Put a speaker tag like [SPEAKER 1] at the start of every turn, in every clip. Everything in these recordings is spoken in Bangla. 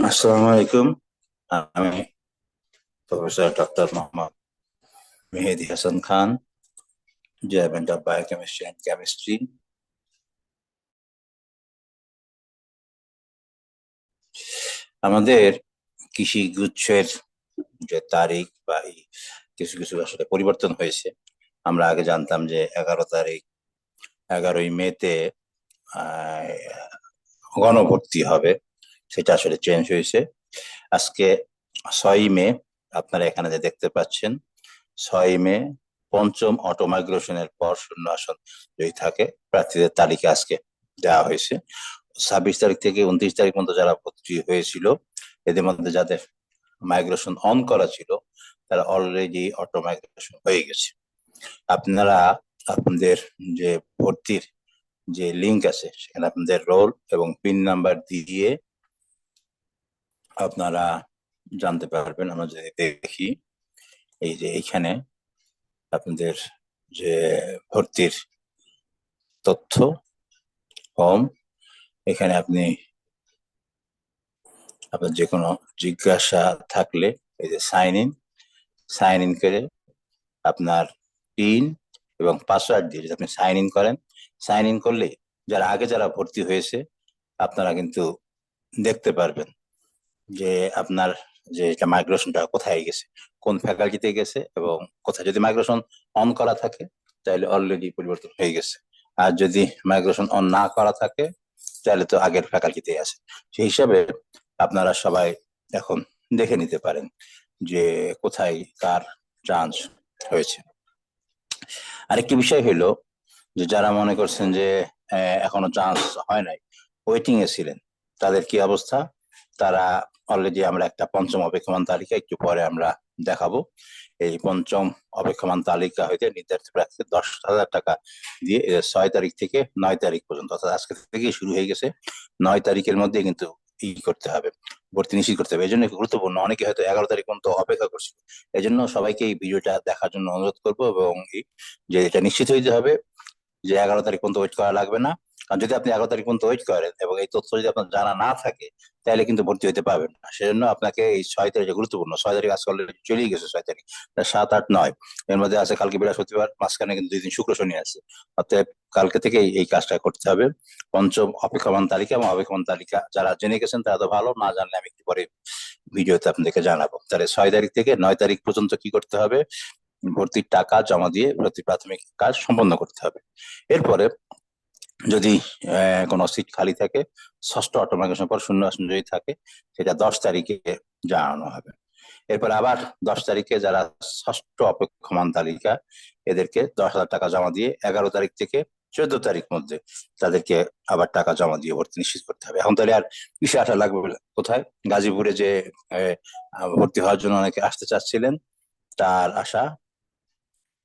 [SPEAKER 1] আসসালামু আলাইকুম। আমি professor doctor Mohammad Mehedi Hasan Khan, department of biochemistry and chemistry. আমাদের কৃষি গুচ্ছের যে তারিখ বা কিছু কিছু আসলে পরিবর্তন হয়েছে। আমরা আগে জানতাম যে 11 তারিখ, 11ই মেতে আহ, গণভর্তি হবে। সেটা আসলে চেঞ্জ হয়েছে। আজকে 6ই মে, আপনারা এখানে যে দেখতে পাচ্ছেন, 6ই মে পঞ্চম অটো মাইগ্রেশনের পর শূন্য আসন যদি থাকে প্রার্থীদের তালিকা আজকে দেওয়া হয়েছে। 26 তারিখ থেকে 29 তারিখ পর্যন্ত যারা ভর্তি হয়েছিল, এদের মধ্যে যাদের মাইগ্রেশন অন করা ছিল তারা অলরেডি অটো মাইগ্রেশন হয়ে গেছে। আপনারা আপনাদের যে ভর্তির যে লিংক আছে সেখানে আপনাদের রোল এবং পিন নাম্বার দিয়ে আপনারা জানতে পারবেন। আমরা যদি দেখি, এই যে এইখানে আপনাদের যে ভর্তির তথ্য, হোম, এখানে আপনি আপনার যে কোনো জিজ্ঞাসা থাকলে এই যে সাইন ইন করে আপনার পিন এবং পাসওয়ার্ড দিয়ে যদি আপনি সাইন ইন করেন, সাইন ইন করলে যারা ভর্তি হয়েছে আপনারা কিন্তু দেখতে পারবেন যে আপনার যে মাইগ্রেশনটা কোথায় গেছে, কোন ফ্যাকাল্টিতে গেছে এবং কোথায়। যদি মাইগ্রেশন অন করা থাকে তাহলে অলরেডি পরিবর্তন হয়ে গেছে, আর যদি মাইগ্রেশন অন না করা থাকে তাহলে তো আগের ফ্যাকাল্টিতে আছে। সেই হিসাবে আপনারা সবাই এখন দেখে নিতে পারেন যে কোথায় কার চান্স হয়েছে। আরেকটি বিষয় হলো যে যারা মনে করছেন যে এখনো চান্স হয় নাই, ওয়েটিং এ ছিলেন, তাদের কি অবস্থা? তারা অলরেডি, আমরা একটা পঞ্চম অপেক্ষমান তালিকা একটু পরে আমরা দেখাবো। এই পঞ্চম অপেক্ষমান তালিকা হইতে নির্ধারিত প্রার্থীকে 10,000 টাকা দিয়ে 6 তারিখ থেকে 9 তারিখ পর্যন্ত, অর্থাৎ আজকে থেকে শুরু হয়ে গেছে, 9 তারিখের মধ্যে কিন্তু করতে হবে, ভর্তি নিশ্চিত করতে হবে। এই জন্য গুরুত্বপূর্ণ, অনেকে হয়তো 11 তারিখ পর্যন্ত অপেক্ষা করছিল। এই জন্য সবাইকে এই ভিডিওটা দেখার জন্য অনুরোধ করবো, এবং যে এটা নিশ্চিত হইতে হবে যে 11 তারিখ পর্যন্ত ওয়েট করা লাগবে না। কারণ যদি আপনি 11 তারিখ পর্যন্ত ওয়েট করেন এবং এই তথ্য যদি আপনার জানা না থাকে তাহলে কিন্তু ভর্তি হতে পারবেন না। সেজন্য আপনাকে এই 6 তারিখ গুরুত্বপূর্ণ। 6 তারিখ আজকে অলরেডি চলেই গেছে, 6 তারিখ, 7, 8, 9 এর মধ্যে আছে কালকে বৃহস্পতিবার, মাঝখানে কিন্তু 2 দিন শুক্র শনি আছে। অতএব কালকে থেকে এই কাজটা করতে হবে। পঞ্চম অপেক্ষমান তালিকা এবং অপেক্ষমান তালিকা যারা জেনে গেছেন তারা তো ভালো, না জানলে আমি একটু পরে ভিডিওতে আপনাদেরকে জানাবো। তাহলে 6 তারিখ থেকে 9 তারিখ পর্যন্ত কি করতে হবে? ভর্তির টাকা জমা দিয়ে ভর্তি প্রাথমিক কাজ সম্পন্ন করতে হবে। এরপরে যদি কোনো সিট খালি থাকে, ষষ্ঠ অটোমেশনের পর শূন্য আসন যদি থাকে, সেটা 10 তারিখে জানানো হবে। এরপর আবার 10 তারিখে যারা ষষ্ঠ অপেক্ষমান তালিকা, এদেরকে 10,000 টাকা জমা দিয়ে 11 তারিখ থেকে 14 তারিখ মধ্যে তাদেরকে আবার টাকা জমা দিয়ে ভর্তি নিশ্চিত করতে হবে। এখন তাহলে আর কিসে আসা লাগবে? কোথায়? গাজীপুরে যে ভর্তি হওয়ার জন্য অনেকে আসতে চাচ্ছিলেন, তার আশা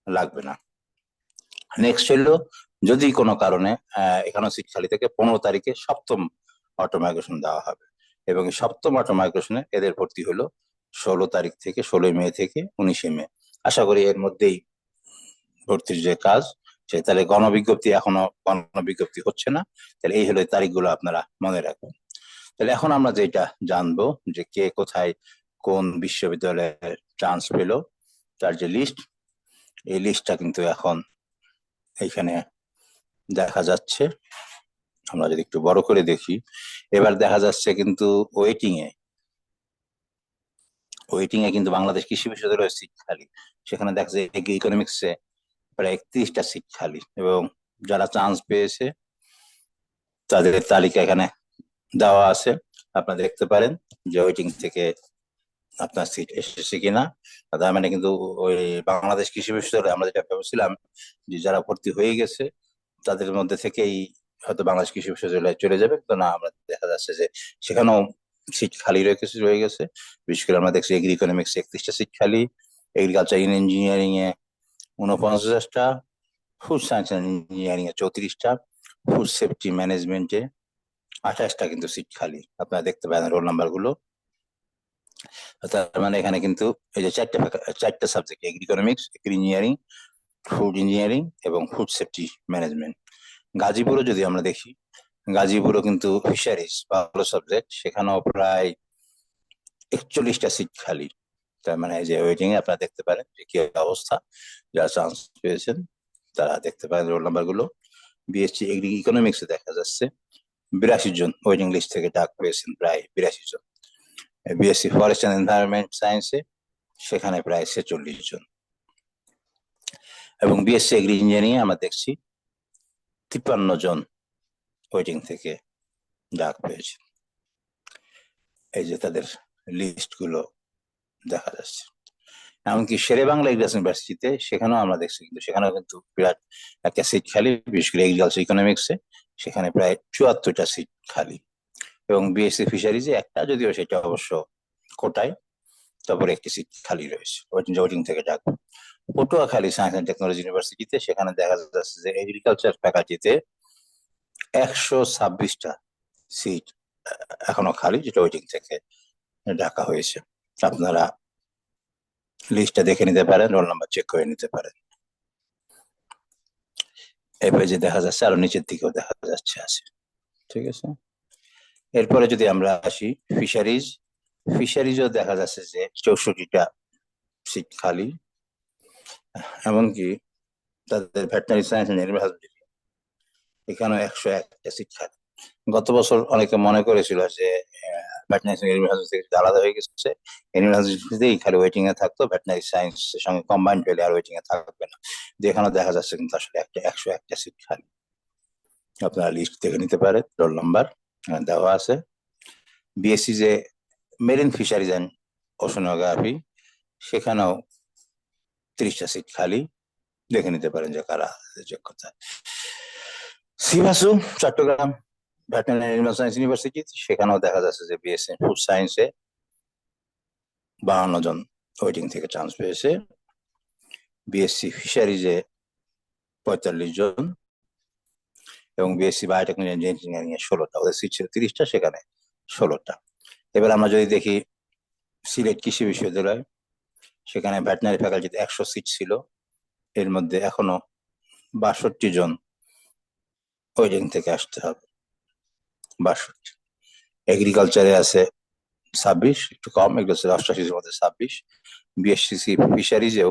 [SPEAKER 1] লাগবে না। নেক্সট হলো, যদি কোনো কারণে এখানে সিট খালি থেকে 15 তারিখে সপ্তম অটো মাইগ্রেশন দেওয়া হবে, এবং এই সপ্তম অটো মাইগ্রেশনে এদের ভর্তি হলো 16 তারিখ থেকে, 16ই মে থেকে 19শে মে। আশা করি এর মধ্যেই ভর্তির যে কাজ, সে তাহলে গণবিজ্ঞপ্তি, এখনো গণবিজ্ঞপ্তি হচ্ছে না, তাহলে এই হলো এই তারিখগুলো আপনারা মনে রাখবেন। তাহলে এখন আমরা যেটা জানবো যে কে কোথায় কোন বিশ্ববিদ্যালয়ের চান্স পেলো, তার যে লিস্ট, এই লিস্টটা কিন্তু এখন এইখানে দেখা যাচ্ছে। আমরা যদি একটু বড় করে দেখি, এবার দেখা যাচ্ছে কিন্তু ওয়েটিং এ ওয়েটিং এ কিন্তু বাংলাদেশ কৃষি বিশ্ববিদ্যালয়ের সিট খালি। সেখানে দেখা যায় ইকোনমিক্সে প্রায় 31টা সিট খালি, এবং যারা চান্স পেয়েছে তাদের তালিকা এখানে দেওয়া আছে। আপনারা দেখতে পারেন যে ওয়েটিং থেকে আপনার সিট এসেছে কিনা। তার মানে কিন্তু ওই বাংলাদেশ কৃষি বিশ্ববিদ্যালয়ে আমরা যেটা ভেবেছিলাম যে যারা ভর্তি হয়ে গেছে তাদের মধ্যে থেকেই হয়তো বাংলাদেশ কৃষি বিশ্ববিদ্যালয়ে চলে যাবে, তো না, আমরা দেখা যাচ্ছে যে সেখানেও সিট খালি রয়ে গেছে। বিশেষ করে আমরা দেখছি এগ্রি ইকোনমিক্স 31টা সিট খালি, এগ্রিকালচার ইঞ্জিনিয়ারিং এ 49টা, ফুড সায়েন্স অ্যান্ড ইঞ্জিনিয়ারিং এ 34টা, ফুড সেফটি ম্যানেজমেন্টে 28টা কিন্তু সিট খালি। আপনারা দেখতে পারেন রোল নাম্বার গুলো। তার মানে এখানে কিন্তু এই যে চারটা subject, agri economics, agri engineering, food engineering এবং ফুড সেফটি ম্যানেজমেন্ট। গাজীপুরও যদি আমরা দেখি, গাজীপুরও কিন্তু ফিশারিজ ভালো সাবজেক্ট, সেখানেও প্রায় 41টা সিট খালি। তার মানে যে ওয়েটিং এ আপনারা দেখতে পারেন যে কি অবস্থা, যারা চান্স পেয়েছেন তারা দেখতে পারেন রোল নাম্বার গুলো। বিএসসি এগ্রি ইকোনমিক্সে দেখা যাচ্ছে 82 জন ওয়েটিং লিস্ট থেকে ডাক পেয়েছেন, প্রায় 82 জন। বিএসসি ফরেস্ট অ্যান্ড এনভায়রনমেন্ট সায়েন্সে সেখানে প্রায় 46 জন। এবং বিএসসি এগ্রি ইঞ্জিনিয়ারিং আমরা দেখছি 53 জন ওয়েটিং থেকে ডাক পেয়েছে। এই যে তাদের লিস্ট গুলো দেখা যাচ্ছে। এমনকি শেরে বাংলা এগ্রিকালচার ইউনিভার্সিটিতে সেখানেও আমরা দেখছি, কিন্তু সেখানেও কিন্তু বিরাট একটা সিট খালি, বিশেষ করে এগ্রিকালচার ইকোনমিক্সে সেখানে প্রায় 74টা সিট খালি। এবং বিএসসি ফিশারিজে একটা, যদিও সেটা অবশ্য কোটায়, তারপরে একটি সিট খালি রয়েছে ওয়েটিং থেকে ডাক। পটুয়াখালী সায়েন্স অ্যান্ড টেকনোলজি ইউনিভার্সিটিতে সেখানে দেখা যাচ্ছে যে এগ্রিকালচার ফ্যাকাল্টিতে 126টা সিট এখনো খালি, যেটা ওয়েটিং থেকে ডাকা হয়েছে। আপনারা লিস্টটা দেখে নিতে পারেন, রোল নাম্বার চেক করে নিতে পারেন। এই পেজে দেখা যাচ্ছে, আরো নিচের দিকেও দেখা যাচ্ছে আছে। ঠিক আছে, এরপরে যদি আমরা আসি ফিশারিজও দেখা যাচ্ছে যে 64টা সিট খালি। এমনকি তাদের ভেটেনারি সায়েন্স এন্ড এনিম্যাল হাসবেন্ডারি এখানেও 101টা সিট খালি। গত বছর অনেকে মনে করেছিল যে ভেটেনারি সায়েন্স এনিম্যাল হাসবেন্ডারি আলাদা হয়ে গেছে, এনিম্যাল হাসবেন্ডারিতেই খালি ওয়েটিং এ থাকতো, ভেটেনারি সায়েন্স এর সঙ্গে কম্বাইন্ড হলে আর ওয়েটিং এ থাকবে না। যেখানে দেখা যাচ্ছে কিন্তু আসলে 101টা সিট খালি। আপনারা লিস্ট দেখে নিতে পারেন, রোল নাম্বার দেওয়া আছে। বিএসসি যে মেরিন ফিশারিজ অ্যান্ড ওশনোগ্রাফি সেখানেও 30টা সিট খালি, দেখে নিতে পারেন যে কারা যোগ্যতা। CVASU Chattogram veterinary animal science university, সেখানেও দেখা যাচ্ছে যে বিএসসি ফুড সায়েন্সে 52 জন ওয়েটিং থেকে চান্স পেয়েছে। বিএসসি ফিশারিজে 45 জন এবং বিএসসি বায়োটেকনোলজি ইঞ্জিনিয়ারিং এ 16টা, ওদের সিট ছিল 30টা, সেখানে 16টা। এবার আমরা যদি দেখি সিলেট কৃষি বিশ্ববিদ্যালয়, সেখানে ভেটেরিনারি ফ্যাকাল্টিতে 100 সিট ছিল, এর মধ্যে এখনো 62 জন ওয়েটিং থেকে আসতে হবে, 62। এগ্রিকালচারে আছে 26, একটু কম, এগুলো 88 মধ্যে 26। বিএসসি ফিশারিজেও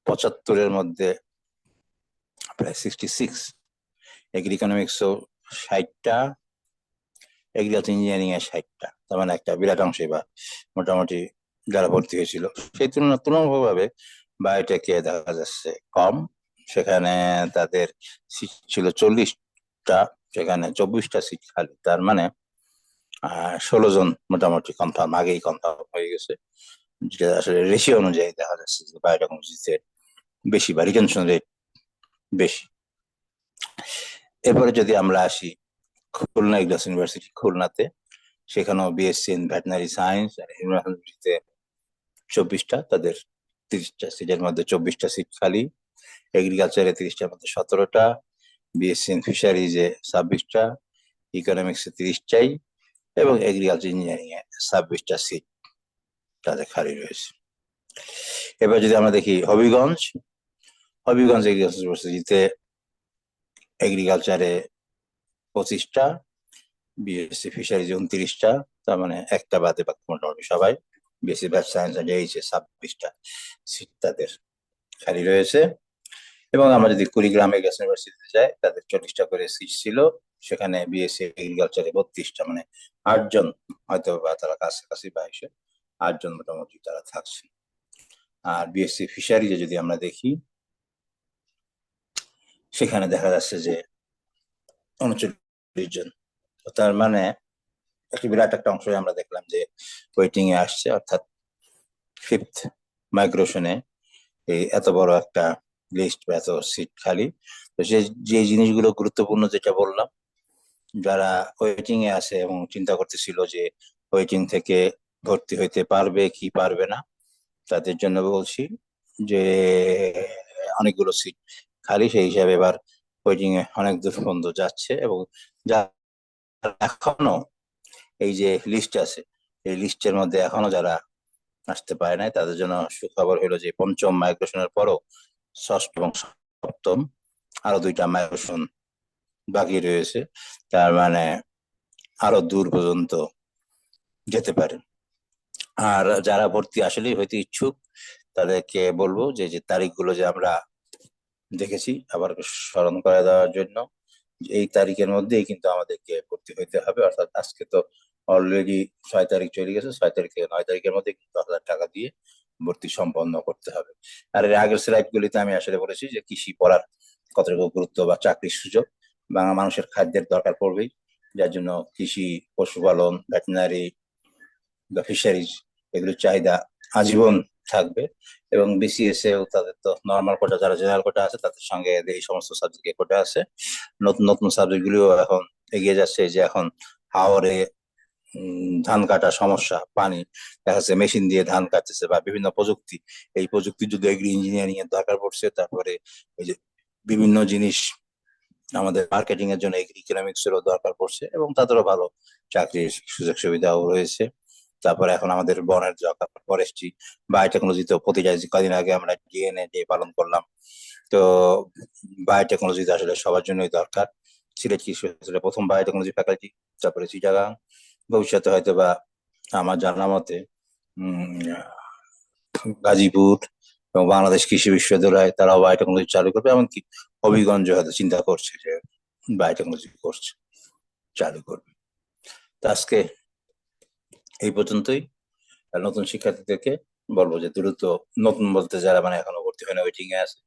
[SPEAKER 1] 75-এর মধ্যে প্রায় 66। এগ্রি ইকোনমিক্সও 60টা, এগ্রিকালচার ইঞ্জিনিয়ারিং এ 60টা। তার মানে একটা বিরাট অংশে বা মোটামুটি যারা ভর্তি হয়েছিল সেই তুলনামূলকভাবে বায়োটেকে দেখা যাচ্ছে কম। সেখানে তাদের সিট ছিল 40টা, সেখানে 24টা সিট খালি। তার মানে 16 জন মোটামুটি কনফার্ম, আগেই কনফার্ম হয়ে গেছে, যেটা আসলে রেশিও অনুযায়ী দেখা যাচ্ছে যে বায়োটেকনোলজিতে বেশি বা রিটেনশন রেট বেশি। এরপরে যদি আমরা আসি খুলনা এগ্রিকালচার ইউনিভার্সিটি, খুলনাতে সেখানেও বিএসসি ইন ভেটেনারি সায়েন্স আর ইউনিভার্সিটিতে 24টা, তাদের 30টা সিটের মধ্যে 24টা সিট খালি। এগ্রিকালচারে 30টার মধ্যে 17টা, বিএসসি ইন ফিশারিজে 26টা, ইকোনমিক্সে 30টাই, এবং এগ্রিকালচার ইঞ্জিনিয়ারিং এ 26টা সিট তাদের খালি রয়েছে। এবার যদি আমরা দেখি হবিগঞ্জ এগ্রিকালচার ইউনিভার্সিটিতে এগ্রিকালচারে 25টা, বিএসসি ফিশারিজে 29টা, তার মানে একটা বাদে বাকি মোটামুটি সবাই। বিএসসি ব্যাচ সায়েন্স এন্ড এইচে 26টা সিট তাদের খালি রয়েছে। এবং আমরা যদি কুড়িগ্রাম এগ্রিকালচার ইউনিভার্সিটিতে যাই, তাদের 40টা করে সিট ছিল, সেখানে বিএসসি এগ্রিকালচারে 32টা, মানে 8 জন হয়তো বা তারা কাছাকাছি বা এসে 8 জন মোটামুটি তারা থাকছে। আর বিএসসি ফিশারিজে যদি আমরা দেখি, সেখানে দেখা যাচ্ছে যে 39 জন। তার মানে একটি বিরাট একটা অংশ আমরা দেখলাম যে ওয়েটিং এ আসছে, অর্থাৎ 5th মাইগ্রেশনে এই এত বড় একটা লিস্ট বা এত সিট খালি। তো যে জিনিসগুলো গুরুত্বপূর্ণ, যেটা বললাম, যারা ওয়েটিং এ আছে এবং চিন্তা করতেছিল যে ওয়েটিং থেকে ভর্তি হইতে পারবে কি পারবে না, তাদের জন্য বলছি যে অনেকগুলো সিট খালি, সেই হিসাবে এবার ওয়েটিং এ অনেক দূর পর্যন্ত যাচ্ছে। এবং যা এখনো এই যে লিস্ট আছে, এই লিস্টের মধ্যে এখনো যারা আসতে পারে নাই, তাদের জন্য সুখবর হলো যে 5ম মাইগ্রেশনের পরও 6ষ্ঠ এবং 7ম আরো 2টা মাইগ্রেশন বাকি রয়েছে। তার মানে আরো দূর পর্যন্ত যেতে পারে। আর যারা ভর্তি আসলেই হইতে ইচ্ছুক তাদেরকে বলবো যে যে তারিখগুলো যে আমরা দেখেছি আবার স্মরণ করে দেওয়ার জন্য, যে এই তারিখের মধ্যেই কিন্তু আমাদেরকে ভর্তি হইতে হবে। অর্থাৎ আজকে তো অলরেডি 6 তারিখ চলে গেছে, 6 তারিখ থেকে 9 তারিখের মধ্যে কিন্তু 10,000 টাকা দিয়ে ভর্তি সম্পন্ন করতে হবে। আর এর আগের স্লাইড গুলিতে আমি আসলে বলেছি যে কৃষি পড়ার কতটুকু গুরুত্ব বা চাকরির সুযোগ। বাংলা মানুষের খাদ্যের দরকার পড়বেই, যার জন্য কৃষি, পশুপালন, ভেটেরিনারি বা ফিশারিজ এগুলোর চাহিদা আজীবন থাকবে। এবং বিসিএস এও তাদের তো নর্মাল কোটা, যারা জেনারেল কোটা আছে তাদের সঙ্গে এই সমস্ত সাবজেক্টে কোটা আছে। নতুন নতুন সাবজেক্ট গুলিও এখন এগিয়ে যাচ্ছে। যে এখন হাওরে ধান কাটা সমস্যা, পানি, দেখা যাচ্ছে মেশিন দিয়ে ধান কাটতেছে, বা বিভিন্ন প্রযুক্তি, এই প্রযুক্তির যুগে এগ্রি ইঞ্জিনিয়ারিং এর দরকার পড়ছে। তারপরে এই যে বিভিন্ন জিনিস আমাদের মার্কেটিং এর জন্য এগ্রি ইকোনমিক্স এরও দরকার পড়ছে, এবং তাদেরও ভালো চাকরির সুযোগ সুবিধাও রয়েছে। তারপরে এখন আমাদের বনের দরকার, ফরেস্ট্রি, বায়োটেকনোলজিতে প্রতিটা, কদিন আগে আমরা ডিএনএ ডে পালন করলাম। তো বায়োটেকনোলজিতে আসলে সবার জন্যই দরকার। সিলেট কৃষি বিশ্ববিদ্যালয়ের প্রথম বায়োটেকনোলজি ফ্যাকাল্টি, তারপরে চিটাগাং, ভবিষ্যতে হয়তো বা আমার জানা মতে গাজীপুর এবং বাংলাদেশ কৃষি বিশ্ববিদ্যালয় তারাও বায়োটেকনোলজি চালু করবে। এমনকি হবিগঞ্জ হয়তো চিন্তা করছে যে বায়োটেকনোলজি কোর্স চালু করবে। তো আজকে এই পর্যন্তই। আর নতুন শিক্ষার্থীদেরকে বলবো যে দ্রুত, নতুন বলতে যারা মানে এখনো ভর্তি হয় না, ওয়েটিং এ আছে,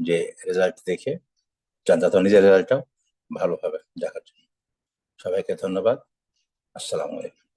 [SPEAKER 1] যে রেজাল্ট দেখে যাতে নিজের রেজাল্টটাও ভালোভাবে দেখার জন্য। সবাইকে ধন্যবাদ। আসসালামু আলাইকুম।